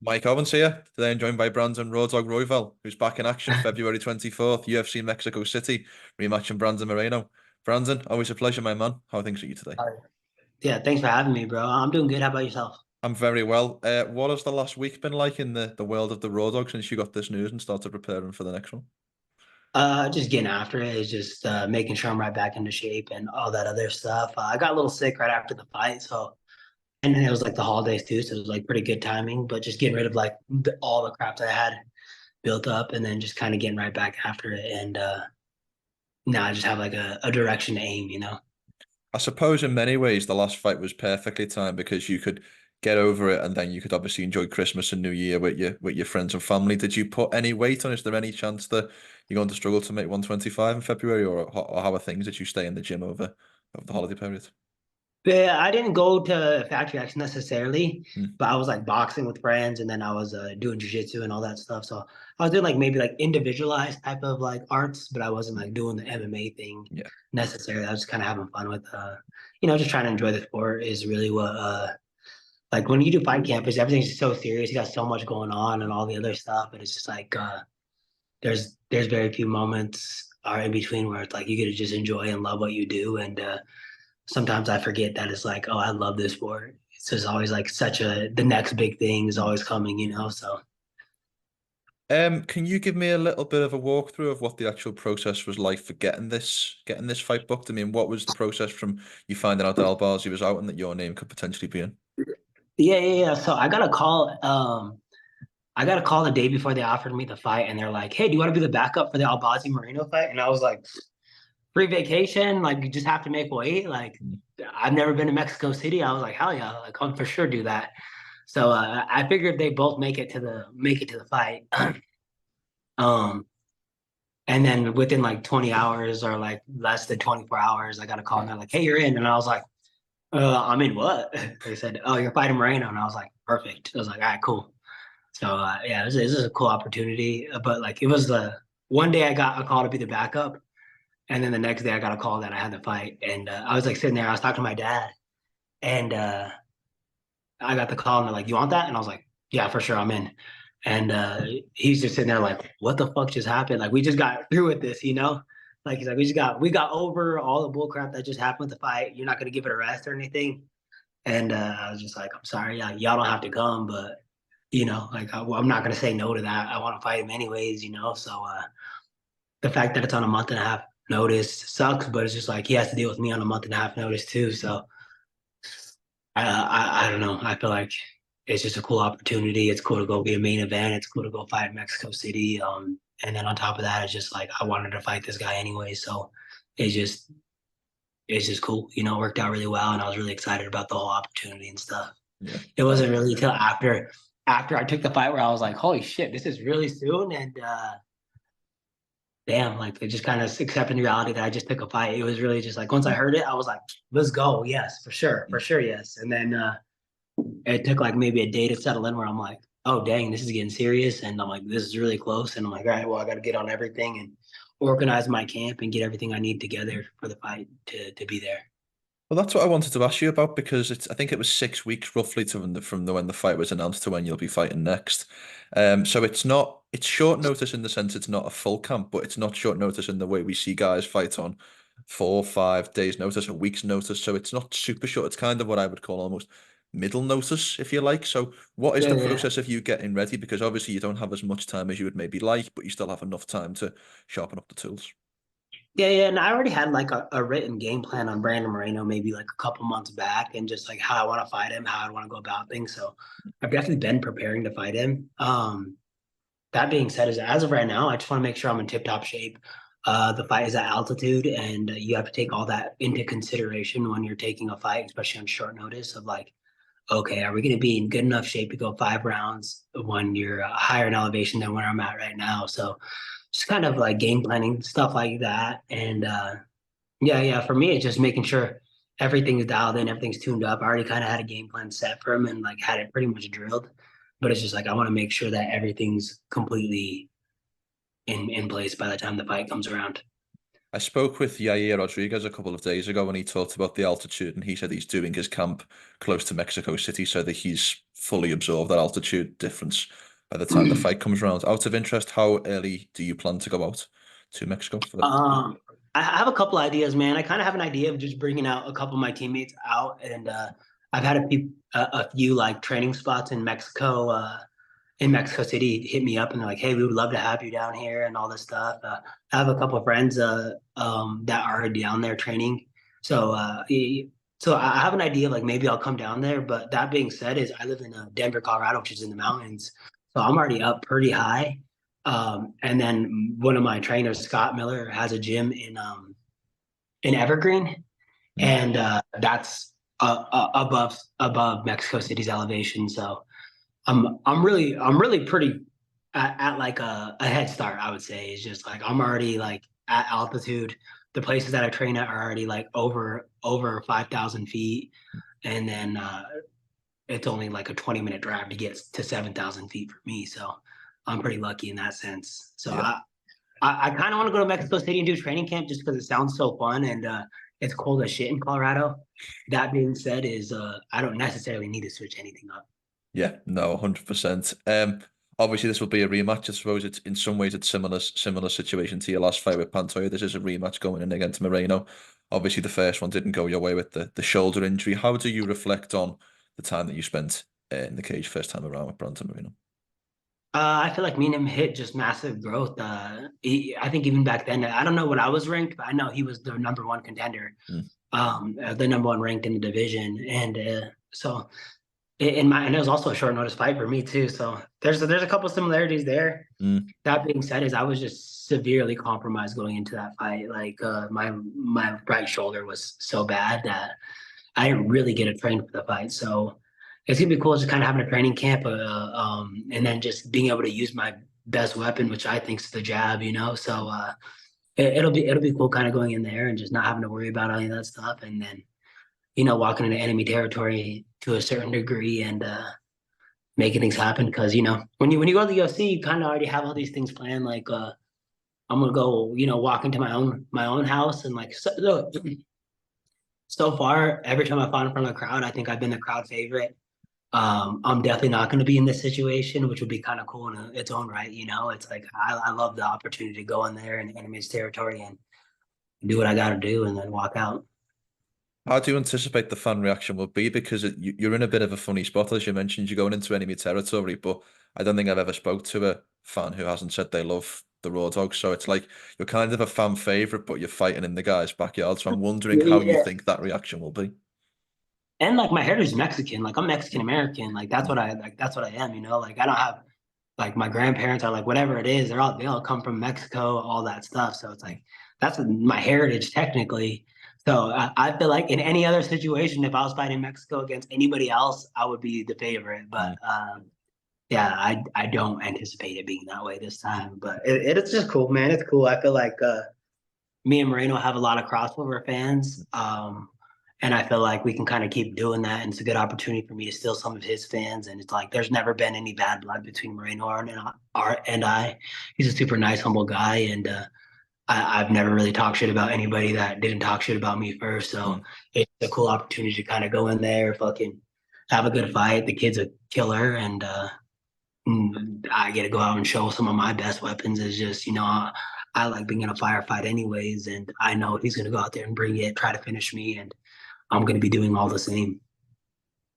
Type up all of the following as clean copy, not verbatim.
Mike Owens here. Today I'm joined by Brandon Royval, who's back in action February 24th, UFC Mexico City, rematching Brandon Moreno. Brandon, always a pleasure, my man. How are things with you today? Yeah, thanks for having me, bro. I'm doing good. How about yourself? I'm very well. What has the last week been like in the world of the Raw Dog since you got this news and started preparing for the next one? Just getting after it is just making sure I'm right back into shape and all that other stuff. I got a little sick right after the fight, so and then it was like the holidays too, so it was like pretty good timing. But just getting rid of like all the crap that I had built up, and then just kind of getting right back after it. And now I just have like a direction to aim. I suppose in many ways the last fight was perfectly timed because you could get over it and then you could obviously enjoy Christmas and New Year with your friends and family. Did you put any weight on? Is there any chance that you're going to struggle to make 125 in February, or how are things? Did you stay in the gym over the holiday period? Yeah, I didn't go to Factory X necessarily, Hmm. but I was like boxing with friends, and then I was doing jujitsu and all that stuff. So I was doing like maybe like individualized type of like arts, but I wasn't like doing the MMA thing Yeah. necessarily. I was just kind of having fun with, just trying to enjoy the sport is really what, like when you do fight campus, everything's just so serious. You got so much going on and all the other stuff, and it's just like there's very few moments are in between where it's like you get to just enjoy and love what you do, and sometimes I forget that it's like, oh, I love this sport. It's just always like the next big thing is always coming. So Can you give me a little bit of a walkthrough of what the actual process was like for getting this fight booked? I mean, what was the process from you finding out that Albazi was out and that your name could potentially be in? yeah. So I got a call the day before they offered me the fight, and they're like, hey, do you want to be the backup for the Albazi Moreno fight? And I was like, free vacation, like you just have to make weight. Like I've never been to Mexico City. I was like, hell yeah, like I'll for sure do that. So I figured they both make it to the fight. um, And then within like 20 hours or like less than 24 hours, I got a call and they're like, hey, you're in. And I was like, I'm in what? They said, oh, you're fighting Moreno. And I was like, perfect. I was like, all right, cool. So yeah, this is a cool opportunity. But like it was the one day I got a call to be the backup. And then the next day I got a call that I had to fight. And I was like sitting there, I was talking to my dad. And I got the call and they're like, you want that? And I was like, yeah, for sure, I'm in. And he's just sitting there like, what the fuck just happened? Like we just got through with this. Like he's like, we got over all the bull crap that just happened with the fight. You're not gonna give it a rest or anything. And I was just like, I'm sorry, y'all don't have to come, but like I'm not gonna say no to that. I want to fight him anyways. So the fact that it's on a month and a half notice sucks, but it's just like he has to deal with me on a month and a half notice too. So I don't know. I feel like it's just a cool opportunity. It's cool to go be a main event. It's cool to go fight in Mexico City. And then on top of that, it's just like I wanted to fight this guy anyway. So it's just it's just cool. It worked out really well, and I was really excited about the whole opportunity and stuff. Yeah. It wasn't really until after I took the fight where I was like, holy shit, this is really soon. And damn, like it just kind of accepting reality that I just took a fight. It was really just like once I heard it, I was like, let's go. Yes, for sure, yes. And then it took like maybe a day to settle in where I'm like, oh dang, this is getting serious. And I'm like, this is really close. And I'm like, all right, well, I gotta get on everything and organize my camp and get everything I need together for the fight to be there. Well, that's what I wanted to ask you about because I think it was 6 weeks roughly to when the fight was announced to when you'll be fighting next. So it's short notice in the sense it's not a full camp, but it's not short notice in the way we see guys fight on 4 or 5 days notice, a week's notice. So it's not super short. It's kind of what I would call almost middle notice, if you like. So what is Yeah, the yeah. process of you getting ready? Because obviously you don't have as much time as you would maybe like, but you still have enough time to sharpen up the tools. Yeah. And I already had like a written game plan on Brandon Moreno maybe like a couple months back and just like how I want to fight him, how I want to go about things. So I've definitely been preparing to fight him. That being said, is as of right now, I just want to make sure I'm in tip top shape. The fight is at altitude, and you have to take all that into consideration when you're taking a fight, especially on short notice. Of like, okay, are we going to be in good enough shape to go 5 rounds when you're higher in elevation than where I'm at right now? So, just kind of like game planning stuff like that. And yeah, for me, it's just making sure everything is dialed in, everything's tuned up. I already kind of had a game plan set for him and like had it pretty much drilled. But it's just like I want to make sure that everything's completely in place by the time the fight comes around. I spoke with Yair Rodriguez a couple of days ago, and he talked about the altitude, and he said he's doing his camp close to Mexico City so that he's fully absorbed that altitude difference by the time the fight comes around. Out of interest, how early do you plan to go out to Mexico for that? Um, I have a couple ideas, man. I kind of have an idea of just bringing out a couple of my teammates out, and I've had a few like training spots in Mexico City hit me up and they're like, "Hey, we would love to have you down here and all this stuff." I have a couple of friends that are already down there training, so so I have an idea of like maybe I'll come down there. But that being said, is I live in Denver, Colorado, which is in the mountains, so I'm already up pretty high. And then one of my trainers, Scott Miller, has a gym in Evergreen, Mm. and that's above Mexico City's elevation. So I'm really pretty at like a head start, I would say. It's just like I'm already like at altitude. The places that I train at are already like over 5,000 feet, and then it's only like a 20-minute drive to get to 7,000 feet for me. So I'm pretty lucky in that sense. So Yeah. I kind of want to go to Mexico City and do training camp just because it sounds so fun and it's cold as shit in Colorado. That being said, is I don't necessarily need to switch anything up. Yeah, no, 100%. Obviously this will be a rematch. I suppose it's in some ways it's similar situation to your last fight with Pantoja. This is a rematch going in against Moreno. Obviously the first one didn't go your way with the shoulder injury. How do you reflect on the time that you spent in the cage first time around with Brandon Moreno? I feel like me and him hit just massive growth. I think even back then, I don't know what I was ranked, but I know he was the number one contender, Mm, the number one ranked in the division, and so and it was also a short notice fight for me too. So there's a couple similarities there. mm, That being said, is I was just severely compromised going into that fight. Like my right shoulder was so bad that I didn't really get a train for the fight. So it's gonna be cool just kind of having a training camp, and then just being able to use my best weapon, which I think is the jab. So it'll be cool kind of going in there and just not having to worry about any of that stuff, and then walking into enemy territory to a certain degree and making things happen. Because when you go to the UFC, you kind of already have all these things planned. Like I'm gonna go, walk into my own house and like so far, every time I fought in front of a crowd, I think I've been the crowd favorite. I'm definitely not going to be in this situation, which would be kind of cool in its own right. It's like I love the opportunity to go in there in enemy's territory and do what I got to do and then walk out. How do you anticipate the fan reaction will be? Because you're in a bit of a funny spot, as you mentioned, you're going into enemy territory, but I don't think I've ever spoke to a fan who hasn't said they love the Raw Dog. So it's like you're kind of a fan favorite, but you're fighting in the guy's backyard. So I'm wondering how you Yeah. think that reaction will be. And like my heritage is Mexican, like I'm Mexican American, like that's what I am. Like I don't have like my grandparents are like whatever it is, they all come from Mexico, all that stuff. So it's like that's my heritage technically. So I feel like in any other situation, if I was fighting Mexico against anybody else, I would be the favorite. But Mm. yeah, I don't anticipate it being that way this time. But it's just cool, man. It's cool. I feel like me and Moreno have a lot of crossover fans. And I feel like we can kind of keep doing that. And it's a good opportunity for me to steal some of his fans. And it's like there's never been any bad blood between Moreno and I. He's a super nice, humble guy. And I've never really talked shit about anybody that didn't talk shit about me first. So Mm. it's a cool opportunity to kind of go in there, fucking have a good fight. The kid's a killer. And I get to go out and show some of my best weapons. Is just, I like being in a firefight anyways. And I know he's going to go out there and bring it, try to finish me. And I'm going to be doing all the same.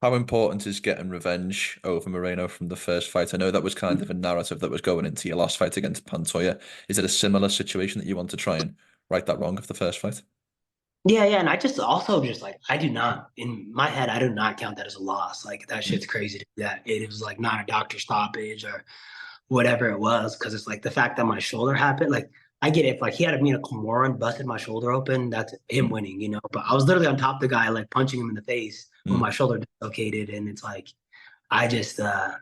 How important is getting revenge over Moreno from the first fight? I know that was kind of a narrative that was going into your last fight against Pantoja. Is it a similar situation that you want to try and right that wrong of the first fight? Yeah, yeah. And I just also just like, I do not, in my head, I do not count that as a loss. Like, that Mm. shit's crazy to do that. It was like not a doctor stoppage or whatever it was. Cause it's like the fact that my shoulder happened, like, I get it. If like he had me in a Kimura and busted my shoulder open, that's him Mm. winning, But I was literally on top of the guy, like punching him in the face when Mm. my shoulder dislocated. And it's like, I just, I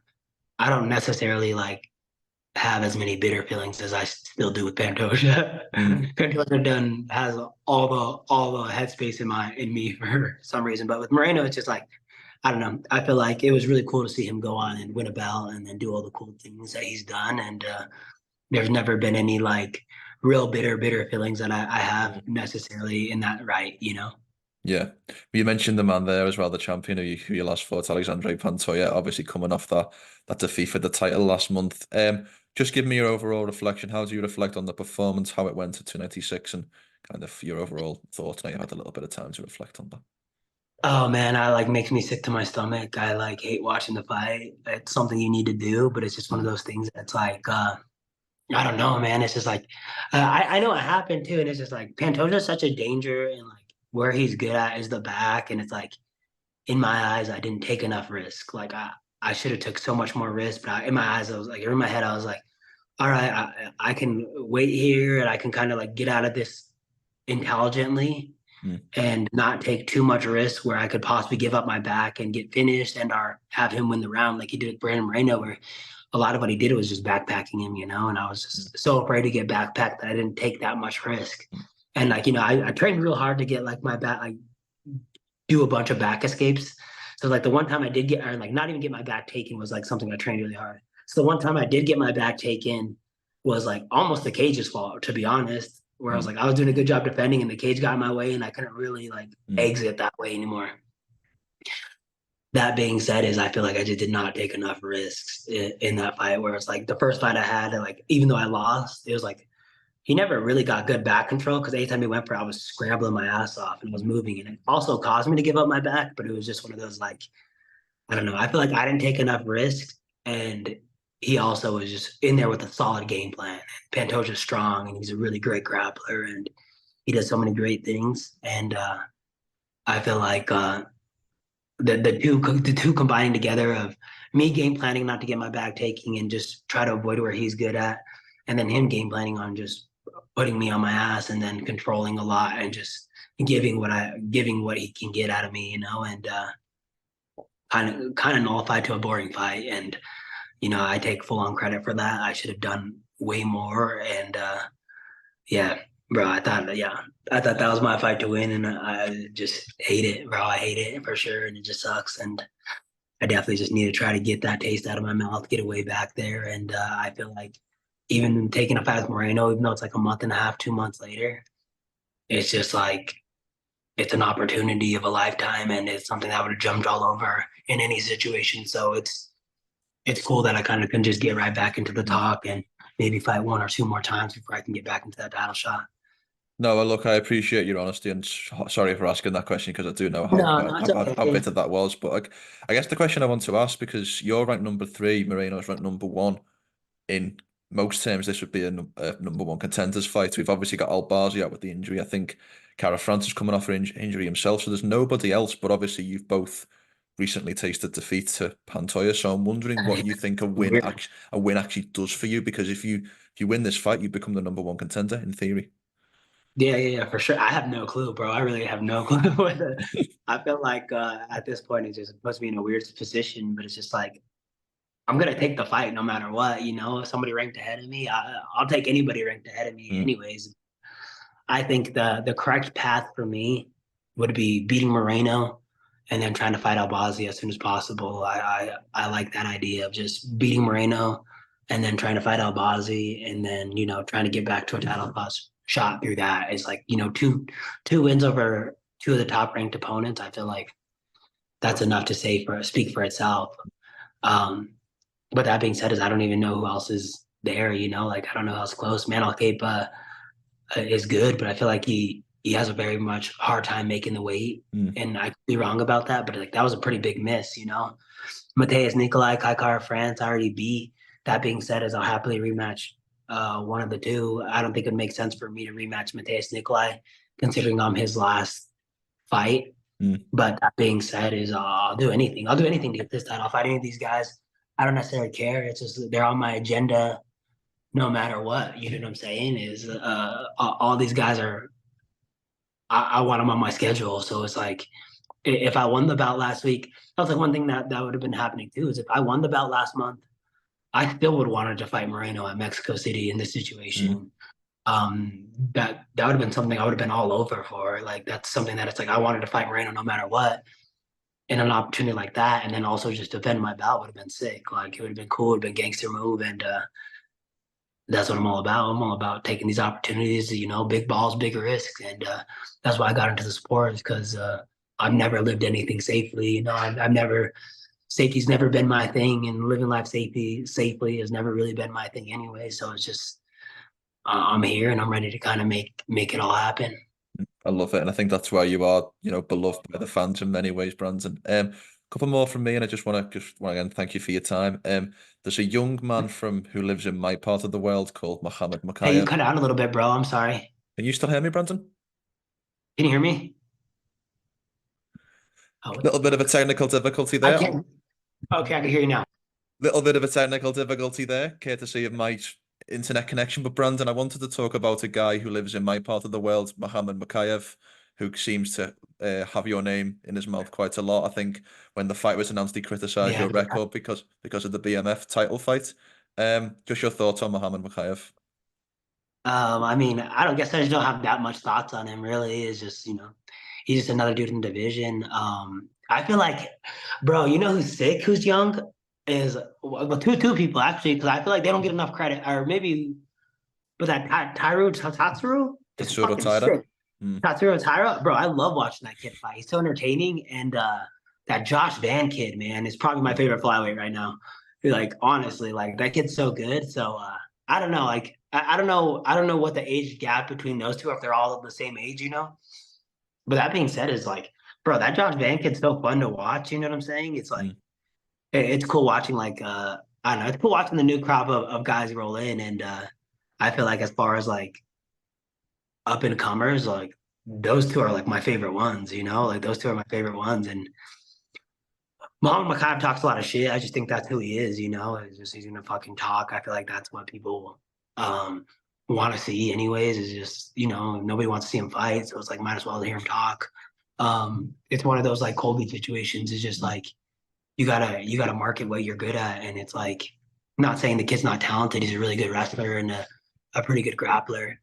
don't necessarily like have as many bitter feelings as I still do with Pantoja. Mm. Pantoja done has all the headspace in me for some reason, but with Moreno, it's just like I don't know. I feel like it was really cool to see him go on and win a belt and then do all the cool things that he's done. And there's never been any like real bitter feelings that I have Mm. necessarily in that right, you know? Yeah. You mentioned the man there as well, the champion who you last fought, Alexandre Pantoja, obviously coming off that defeat for the title last month. Just give me your overall reflection. How do you reflect on the performance, how it went at 296, and kind of your overall thoughts now you've had a little bit of time to reflect on that? Oh man, I like makes me sick to my stomach. I like hate watching the fight. It's something you need to do, but it's just one of Mm. those things that's like I don't know, man. It's just like I know it happened too, and it's just like Pantoja's such a danger, and like where he's good at is the back, and it's like in my eyes, I didn't take enough risk. Like I should have took so much more risk, but in my eyes, I was like, in my head, I was like, all right, I can wait here, and I can kind of like get out of this intelligently Mm. and not take too much risk where I could possibly give up my back and get finished and or have him win the round like he did with Brandon Moreno, where a lot of what he did was just backpacking him, you know, and I was Mm. just so afraid to get backpacked that I didn't take that much risk. Mm. And like, you know, I trained real hard to get like my back, like do a bunch of back escapes. So like the one time I did get, or like not even get my back taken was like something I trained really hard. So the one time I did get my back taken was like almost the cage's fault, to be honest, where I was Mm. like, I was doing a good job defending and the cage got in my way and I couldn't really like Mm. exit that way anymore. That being said, is I feel like I just did not take enough risks in that fight. Where it's like the first fight I had, like even though I lost, it was like he never really got good back control because anytime he went for it, I was scrambling my ass off and I was moving, and it also caused me to give up my back. But it was just one of those like I don't know. I feel like I didn't take enough risks, and he also was just in there with a solid game plan. Pantoja's strong, and he's a really great grappler, and he does so many great things. And I feel like the two combining together of me game planning not to get my back taking and just try to avoid where he's good at, and then him game planning on just putting me on my ass and then controlling a lot and just giving what he can get out of me, you know, and kind of nullified to a boring fight. And you know, I take full on credit for that. I should have done way more. And yeah, bro, I thought that was my fight to win, and I just hate it, bro. I hate it for sure, and it just sucks. And I definitely just need to try to get that taste out of my mouth, get away back there. And I feel like even taking a fight with Moreno, even though it's like a month and a half, 2 months later, it's just like it's an opportunity of a lifetime, and it's something that I would have jumped all over in any situation. So it's cool that I kind of can just get right back into the Mm. talk and maybe fight one or two more times before I can get back into that title shot. No, well, look, I appreciate your honesty and sorry for asking that question because I do know No, no, it's how okay. bitter that was. But I guess the question I want to ask, because you're ranked number three, Moreno's ranked number one. In most terms, this would be a number one contenders fight. We've obviously got Albazi out with the injury. I think Cara France is coming off an injury himself, so there's nobody else. But obviously, you've both recently tasted defeat to Pantoja. So I'm wondering what you think a win actually does for you, because if you win this fight, you become the number one contender in theory. Yeah, for sure. I have no clue, bro. I really have no clue. I feel like at this point it just puts me in a weird position, but it's just like I'm gonna take the fight no matter what. You know, if somebody ranked ahead of me, I'll take anybody ranked ahead of me, Mm. anyways. I think the correct path for me would be beating Moreno and then trying to fight Albazi as soon as possible. I like that idea of just beating Moreno and then trying to fight Albazi and then you know trying to get back to a title shot through that. It's like you know two wins over two of the top ranked opponents. I feel like that's enough to speak for itself. Um, but that being said, is I don't even know who else is there. You know, like I don't know who else close. Manel is good, but I feel like he has a very much hard time making the weight. Mm. And I could be wrong about that, but like that was a pretty big miss, you know. Mateus Nikolai, Kaikara France, I already beat. That being said, is I'll happily rematch one of the two. I don't think it makes sense for me to rematch Mateus Nikolai, considering I'm his last fight. Mm. But that being said, is I'll do anything. I'll do anything to get this title. I'll fight any of these guys. I don't necessarily care. It's just they're on my agenda no matter what. You know what I'm saying? Is all these guys are I want them on my schedule. So it's like if I won the bout last week, that's like one thing that would have been happening too. Is if I won the bout last month, I still would have wanted to fight Moreno at Mexico City in this Mm. situation. That would have been something I would have been all over for. Like that's something that it's like I wanted to fight Moreno no matter what. And an opportunity like that, and then also just defend my bout would have been sick. Like it would have been cool, it would have been gangster move, and that's what I'm all about. I'm all about taking these opportunities, big balls, big risks. And that's why I got into the sport, is because I've never lived anything safely. I've never, safety's never been my thing, and living life safely has never really been my thing anyway. So it's just, I'm here and I'm ready to kind of make it all happen. I love it, and I think that's why you are, beloved by the fans in many ways, Brandon. A couple more from me, and I just want to again thank you for your time. There's a young man from who lives in my part of the world called Mohammed Hey, you Mokaev. cut out a little bit, bro. I'm sorry. Can you still hear me, Brandon? Can you hear me? Oh, what the Little bit of a fuck? technical difficulty I there. can't. Okay, I can hear you now. Little bit of a technical difficulty there, courtesy of my internet connection. But Brandon, I wanted to talk about a guy who lives in my part of the world, Mohammed Mokaev, who seems to have your name in his mouth quite a lot. I think when the fight was announced, he criticised Yeah. your record because of the BMF title fight. Just your thoughts on Mohammed Mokaev? I mean, I don't guess I just don't have that much thoughts on him. Really, it's just he's just another dude in the division. I feel like, bro, who's sick, who's young, is well, two people actually, because I feel like they don't get enough credit, or maybe, but that Tyru Tatsuru is Tatsuro fucking Taira? sick. Hmm. Tatsuro Taira, bro, I love watching that kid fight. He's so entertaining, and that Josh Van kid, man, is probably my favorite flyweight right now. Like honestly, like that kid's so good. So I don't know, like I don't know what the age gap between those two, if they're all of the same age. But that being said, is like, bro, that Josh Van kid's so fun to watch. You know what I'm saying? It's like Hmm. it's cool watching like I don't know, it's cool watching the new crop of guys roll in, and I feel like as far as like up and comers, like those two are like my favorite ones. Like those two are my favorite ones. And Muhammad Mokaev talks a lot of shit. I just think that's who he is. It's just he's gonna fucking talk. I feel like that's what people um want to see anyways, is just, nobody wants to see him fight. So it's like might as well hear him talk. It's one of those like Colby situations. It's just like you gotta market what you're good at. And it's like, not saying the kid's not talented. He's a really good wrestler and a pretty good grappler.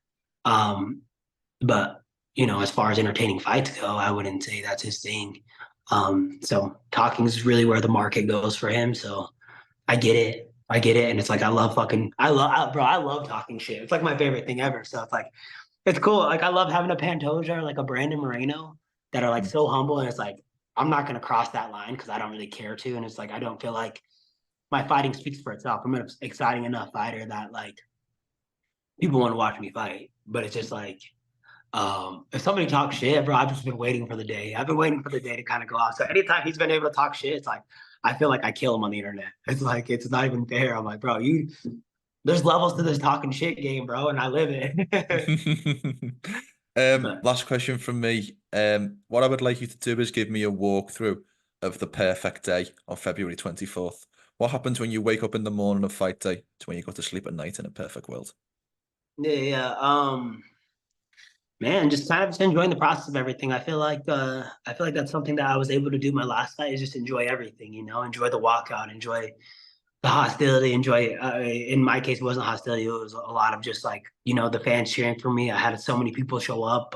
Um, but as far as entertaining fights go, I wouldn't say that's his thing. So talking is really where the market goes for him. So I get it. I get it. And it's like, bro, I love talking shit. It's like my favorite thing ever. So it's like, it's cool. Like, I love having a Pantoja or like a Brandon Moreno that are like so humble. And it's like, I'm not going to cross that line because I don't really care to. And it's like, I don't feel like my fighting speaks for itself. I'm an exciting enough fighter that like people want to watch me fight. But it's just like, if somebody talks shit, bro, I've just been waiting for the day. I've been waiting for the day to kind of go out. So anytime he's been able to talk shit, it's like I feel like I kill him on the internet. It's like it's not even fair. I'm like, bro, there's levels to this talking shit game, bro, and I live it. But Last question from me. What I would like you to do is give me a walkthrough of the perfect day on February 24th. What happens when you wake up in the morning of fight day to when you go to sleep at night in a perfect world? yeah, yeah. Man, just kind of just enjoying the process of everything. I feel like that's something that I was able to do my last night, is just enjoy everything, enjoy the walkout, enjoy the hostility, enjoy in my case it wasn't hostility, it was a lot of just like, the fans cheering for me. I had so many people show up.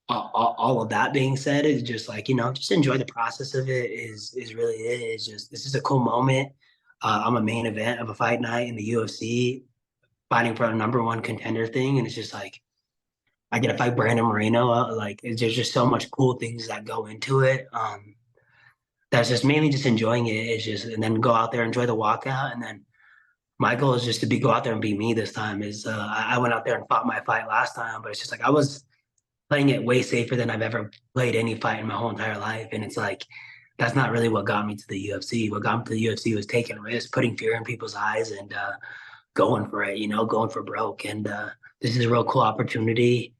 All of that being said, is just like, just enjoy the process of it, is really it. It's just, this is a cool moment. I'm a main event of a fight night in the UFC, fighting for a number one contender thing, and it's just like I get to fight Brandon Moreno. Like there's just so much cool things that go into it. That's just mainly just enjoying it. It's just, and then go out there, enjoy the walkout, and then my goal is just to go out there and be me this time. I went out there and fought my fight last time, but it's just like I was playing it way safer than I've ever played any fight in my whole entire life. And it's like, that's not really what got me to the UFC. What got me to the UFC was taking risks, putting fear in people's eyes, and going for it, going for broke. And this is a real cool opportunity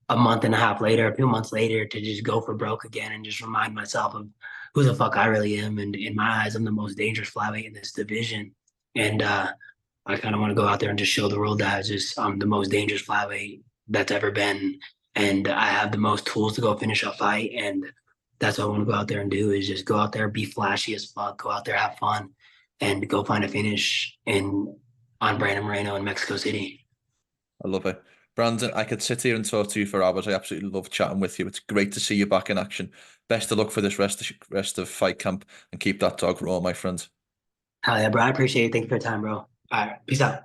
a month and a half later, 2 months later, to just go for broke again and just remind myself of who the fuck I really am. And in my eyes, I'm the most dangerous flyweight in this division. And I kind of want to go out there and just show the world that I'm the most dangerous flyweight that's ever been, and I have the most tools to go finish a fight. And that's what I want to go out there and do, is just go out there, be flashy as fuck, go out there, have fun, and go find a finish on Brandon Moreno in Mexico City. I love it. Brandon, I could sit here and talk to you for hours. I absolutely love chatting with you. It's great to see you back in action. Best of luck for this rest of fight camp, and keep that dog raw, my friend. Hell yeah, bro. I appreciate it. Thank you for your time, bro. All right. Peace out.